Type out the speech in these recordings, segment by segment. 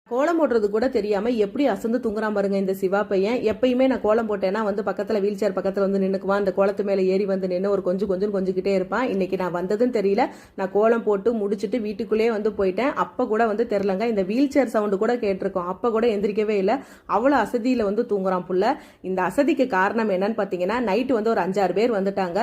கோலம் போடுறது கூட தெரியாம எப்படி அசந்து தூங்குறான் பாருங்க இந்த சிவா பையன். எப்பயுமே நான் கோலம் போட்டேன்னா வந்து பக்கத்துல வீல் சேர் பக்கத்துல வந்து நின்னுக்குவான். அந்த கோலத்து மேல ஏறி வந்து நின்று ஒரு கொஞ்சம் கொஞ்சிக்கிட்டே இருப்பான். இன்னைக்கு நான் வந்ததுன்னு தெரியல. நான் கோலம் போட்டு முடிச்சுட்டு வீட்டுக்குள்ளேயே வந்து போயிட்டேன். அப்ப கூட வந்து தெரியலங்க, இந்த வீல் சேர் சவுண்டு கூட கேட்டிருக்கோம். அப்ப கூட எந்திரிக்கவே இல்லை. அவ்வளவு அசதியில வந்து தூங்குறான் புள்ள. இந்த அசதிக்கு காரணம் என்னன்னு பாத்தீங்கன்னா, நைட்டு வந்து ஒரு 5-6 பேர் வந்துட்டாங்க.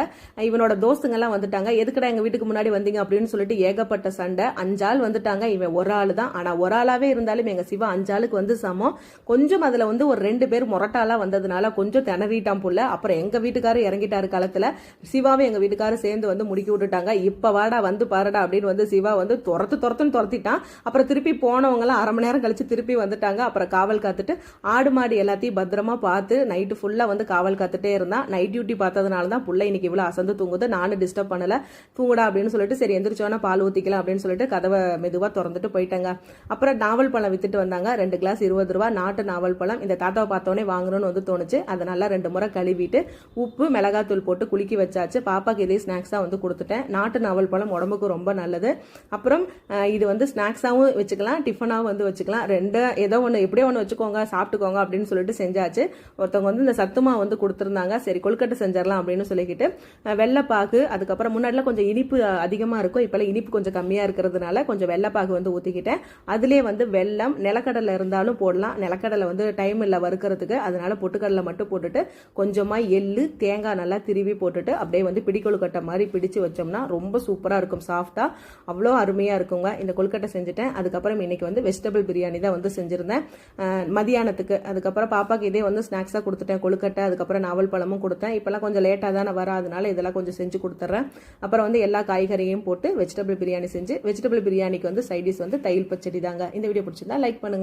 இவனோட தோஸ்துங்க எல்லாம் வந்துட்டாங்க. எதுக்கடா எங்க வீட்டுக்கு முன்னாடி வந்தீங்க அப்படின்னு சொல்லிட்டு ஏகப்பட்ட சண்டை. 5 ஆள் வந்துட்டாங்க. இவன் ஒரு ஆள் தான். ஆனா ஒரு ஆளாவே இருந்தாலும் எங்க சிவா 5 ஆளுக்கு வந்து சமம். கொஞ்சம் அதுல வந்து ஒரு 2 பேர் முரட்டாலா வந்ததுனால கொஞ்சம் திணறிட்டான் புள்ள. அப்புறம் எங்க வீட்டுக்காரர் இறங்கிட்டாரு களத்துல. சிவாவை எங்க வீட்டுக்காரர் சேர்ந்து வந்து முடுக்கி விட்டுட்டாங்க. இப்ப வாடா வந்து பாருடா அப்படின்னு வந்து சிவா வந்து துரத்துன்னு துரத்திட்டான். அப்புறம் திருப்பி போனவங்க எல்லாம் 1/2 மணி நேரம் கழிச்சு திருப்பி வந்துட்டாங்க. அப்புறம் காவல் காத்துட்டு ஆடு மாடு எல்லாத்தையும் பத்திரமா பார்த்து நைட்டு ஃபுல்லா வந்து காவல் காத்துட்டே இருந்தான். நைட் டியூட்டி பார்த்ததுனால தான் புள்ள இன்னைக்கு இவ்வளவு அசந்து தூங்குது. நானும் டிஸ்டர்ப் பண்ணல, தூங்குடா அப்படின்னு சொல்லிட்டு சரி எந்திரிச்சோன்னா பால் ஊத்திக்கலாம் அப்படின்னு சொல்லிட்டு கதவை மெதுவா திறந்துட்டு போயிட்டாங்க. அப்புறம் நாவல் பழம் வித்துட்டு வந்தாங்க. 2 கிளாஸ் 20 ரூபா நாட்டு நாவல் பழம். இந்த தாத்தாவை பார்த்தோன்னே வாங்கணும்னு வந்து தோணுச்சு. அதை நல்லா 2 முறை கழுவிட்டு உப்பு மிளகாத்தூள் போட்டு குலுக்கி வச்சாச்சு. பாப்பாக்கு இதே ஸ்நாக்ஸா வந்து கொடுத்துட்டேன். நாட்டு நாவல் பழம் உடம்புக்கு ரொம்ப நல்லது. அப்புறம் இது வந்து ஸ்நாக்ஸாவும் வச்சுக்கலாம், டிஃபனாவும் வந்து வச்சுக்கலாம். ஏதோ ஒன்று எப்படியோ ஒன்று வச்சுக்கோங்க, சாப்பிட்டுக்கோங்க அப்படின்னு சொல்லிட்டு செஞ்சாச்சு. ஒருத்தவங்க வந்து இந்த சத்துமா வந்து கொடுத்துருந்தாங்க. சரி கொழுக்கட்டை செஞ்சிடலாம் அப்படின்னு சொல்லிக்கிட்டு வெள்ளைப்பாகு, அதுக்கப்புறம் முன்னாடிலாம் கொஞ்சம் இனிப்பு அதிகமா இருக்கும். இப்பெல்லாம் இனிப்பு கொஞ்சம் கம்மியா இருக்கிறதுனால கொஞ்சம் வெள்ளைப்பாகு வந்து ஊத்திக்கிட்டேன். அதுலேயே வந்து வெல்லம், நிலக்கடலை இருந்தாலும் போடலாம். நிலக்கடலை வந்து டைம் இல்லை வறுக்கிறதுக்கு, அதனால பொட்டுக்கடலை மட்டும் போட்டுட்டு கொஞ்சமா எள்ளு தேங்காய் நல்லா திருவி போட்டுட்டு அப்படியே வந்து பிடி கொழுக்கட்டை மாதிரி பிடிச்சு வச்சோம்னா ரொம்ப சூப்பரா இருக்கும். சாஃப்டா அவ்வளோ அருமையா இருக்குங்க. இந்த கொழுக்கட்டை செஞ்சுட்டேன். அதுக்கப்புறம் இன்னைக்கு வந்து வெஜிடபிள் பிரியாணி தான் வந்து செஞ்சிருந்தேன் மதியானத்துக்கு. அதுக்கப்புறம் பாப்பாக்கு இதே வந்து ஸ்நாக்ஸா கொடுத்துட்டேன், கொழுக்கட்டை. அதுக்கப்புறம் நாவல் பழமும் கொடுத்தேன். இப்பெல்லாம் கொஞ்சம் லேட்டாக தானே வர, அதனால இதெல்லாம் கொஞ்சம் செஞ்சு கொடுத்துட்றேன். அப்புறம் வந்து எல்லா காய்கறியும் போட்டு வெஜிடபிள் பிரியாணி செஞ்சு, வெஜிடபிள் பிரியாணிக்கு வந்து சைடிஷ் வந்து தயிர் பச்சடி தாங்க. இந்த வீடியோ பிடிச்சிருந்தா லைக் பண்ணுங்க.